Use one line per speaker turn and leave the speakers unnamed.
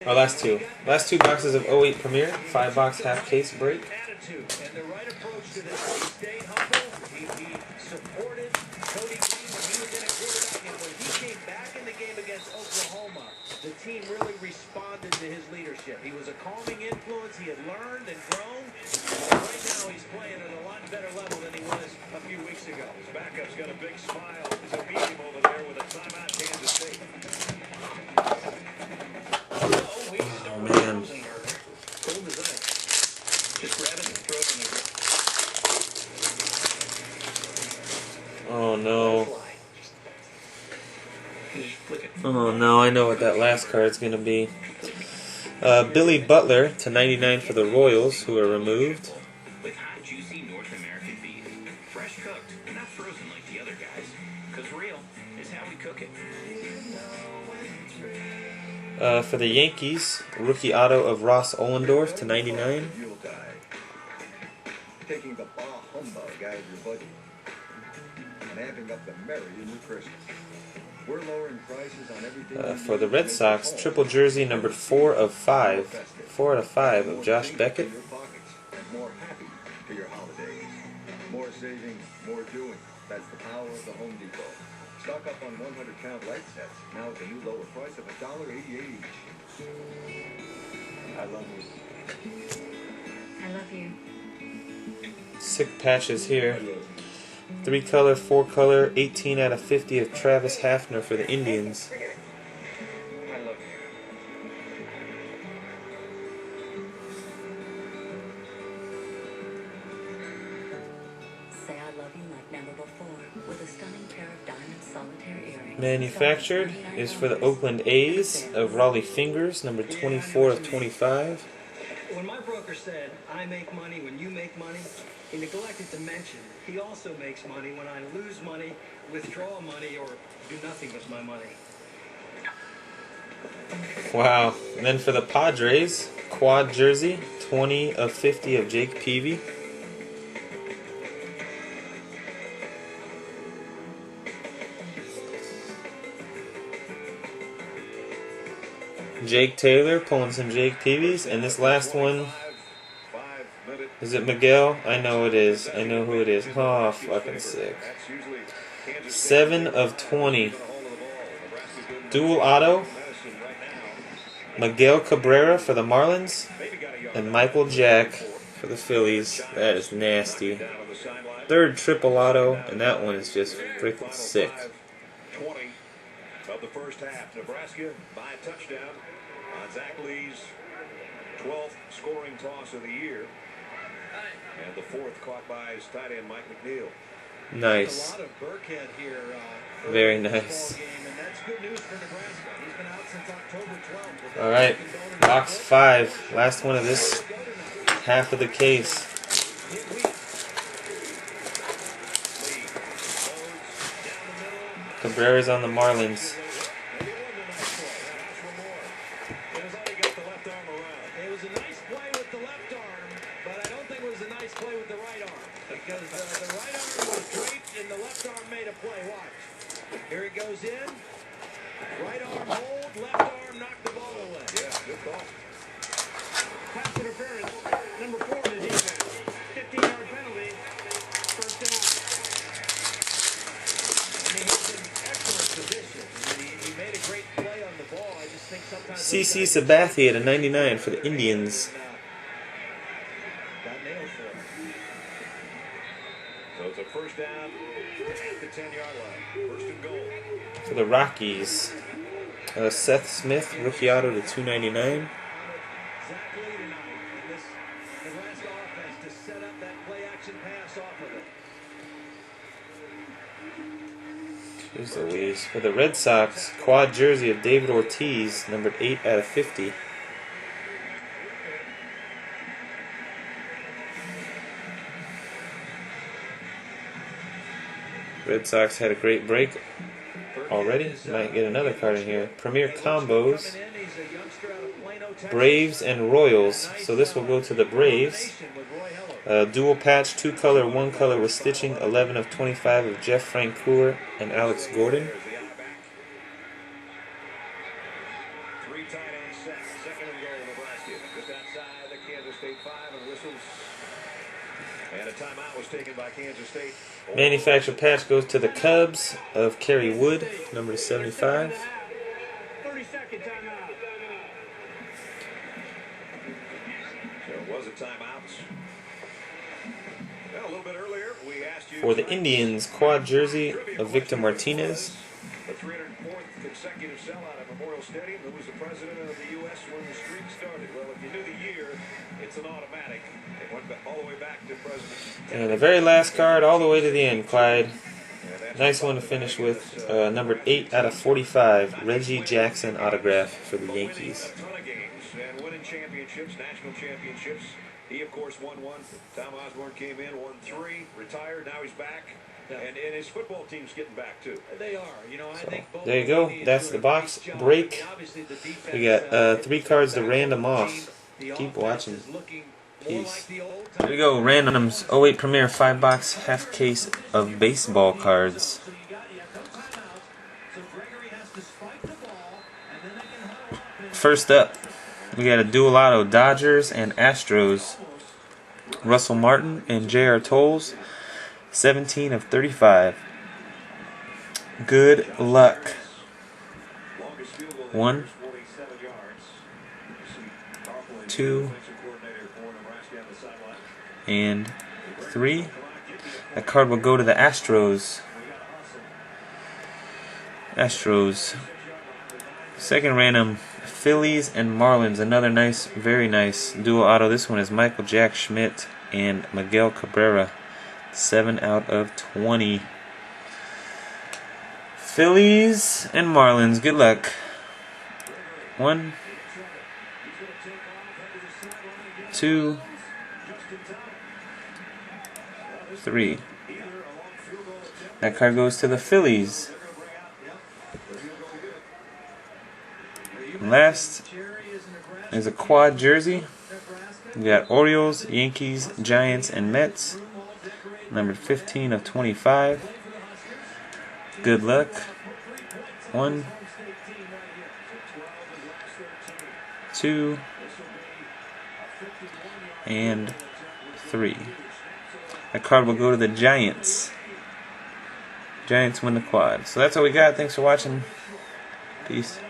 Our last two. Last two boxes of '08 Premier. 5-box half case break.
Attitude and the right approach to this. He stayed humble. He supported Cody King when he was in a quarterback. And when he came back in the game against Oklahoma, the team really responded to his leadership. He was a calming influence. He had learned and grown. Right now he's playing at a lot better level than he was a few weeks ago.
His backup's got a big smile. He's a meeting over there with a timeout, Kansas State.
Oh man.
Cold as ice. Just grab it and throw it in there.
Oh no.
Just flick it.
Oh no, I know what that last card's gonna be. Billy Butler /99 for the Royals, who are removed.
With hot, juicy North American beef. Fresh cooked, not frozen like the other guys. 'Cause real is how we cook it.
For the Yankees, rookie auto of Ross Ollendorf /99.
Taking the bah humbug out of your budget and amping up the merry new Christmas. We're lowering prices on everything.
For the Red Sox, triple jersey numbered 4 of 5. 4 out of 5 of Josh Beckett.
And more happy to your holidays. More saving, more doing. That's the power of the Home Depot. Stock up on 100-count light sets, now at the new lower price of $1.88 each. I love you.
I love you.
Sick patches here. 3-color, 4-color, 18 out of 50 of Travis Hafner for the Indians.
I love you.
Say I love you like never before with a stunning pair of diamond solitaire earrings.
Manufactured is for the Oakland A's of Raleigh Fingers, number 24 of 25.
When my broker said, I make money when you make money, he neglected to mention he also makes money when I lose money, withdraw money, or do nothing with my money.
Wow. And then for the Padres, quad jersey, 20 of 50 of Jake Peavy. Jake Taylor pulling some Jake Peavies, and this last one, is it Miguel? I know it is. I know who it is. Oh, fucking sick. 7 of 20. Dual auto. Miguel Cabrera for the Marlins, and Michael Jack for the Phillies. That is nasty. 3rd triple auto, and that one is just freaking sick.
20 of the first half. Nebraska by a touchdown on Zach Lee's 12th scoring toss of the year. And the 4th caught by his tight end Mike McNeil.
Nice.
A lot of Burkhead here.
Very nice.
Game, and that's good news for Nebraska. He's been out since October 12th.
Alright, box 5. Last one of this half of the case. Cabrera's on the Marlins.
It was a nice play with the left arm, but I don't think it was a nice play with the right arm. Because the right arm was draped and the left arm made a play. Watch. Here he goes in. Right arm hold, left arm knocked the ball away.
Yeah, good call.
Pass interference, number 4 in the defense. 15-yard penalty, first down. I mean, he's in excellent position. He made a great play on the ball. I just think sometimes...
CC Sabathia /99 for the Indians.
Got nailed for him.
So it's a first down at the 10-yard line. First and goal.
For the Rockies, Seth Smith, rookie auto /299.
Zach Lee tonight in this Nebraska offense to set up that play-action pass off of it.
Jeez Louise. For the Red Sox, quad jersey of David Ortiz, numbered 8 out of 50. Red Sox had a great break already. Might get another card in here. Premier Combos, Braves and Royals. So this will go to the Braves. Dual patch, 2-color, 1-color with stitching, 11 of 25 of Jeff Francoeur and Alex Gordon.
Three tight end sets. Nebraska. Just outside the Kansas State 5 and whistles. And a timeout was taken by Kansas State.
Manufactured patch goes to the Cubs of Kerry Wood, number 75.
30-second timeout.
So it was a timeout. Well, a little bit earlier, we asked you
For the Indians, quad jersey of Victor Martinez.
the 304th consecutive sellout at Memorial Stadium. Who was the president of the U.S. when the streak started? Well, if you knew the year, it's an automatic. It went all the way back to President.
And the very last card, all the way to the end, Clyde. Nice one to finish with. Numbered 8 out of 45, Reggie Jackson autograph for the Yankees.
A ton of games and winning championships, national championships. He, of course, won one. Tom Osborne came in, won 3, retired. Now he's back. And his football team's getting back, too.
They are. You know, I think both
There you go.
Indians
That's
do
the
a
box
great job.
break.
Obviously, the defense,
We got 3 cards to
back
random
on the
off.
team. The
Keep
offense
watching.
is looking more
Peace.
like the old
Here we go. Randoms 08 Premier 5-box half case of baseball cards.
So you got a couple timeouts. So Gregory has to spike the ball, and then they can huddle up and
First up, we got a dual auto Dodgers and Astros. Russell Martin and J.R. Tolles, 17 of 35. Good luck. 1, 2, and 3. That card will go to the Astros. Second random, Phillies and Marlins. Another nice, very nice dual auto. This one is Michael Jack Schmidt and Miguel Cabrera. 7 out of 20. Phillies and Marlins. Good luck. 1, 2, 3. That card goes to the Phillies. Last is a quad jersey. We got Orioles, Yankees, Giants, and Mets. Numbered 15 of 25. Good luck. 1, 2, and 3. That card will go to the Giants. Giants win the quad. So that's all we got. Thanks for watching. Peace.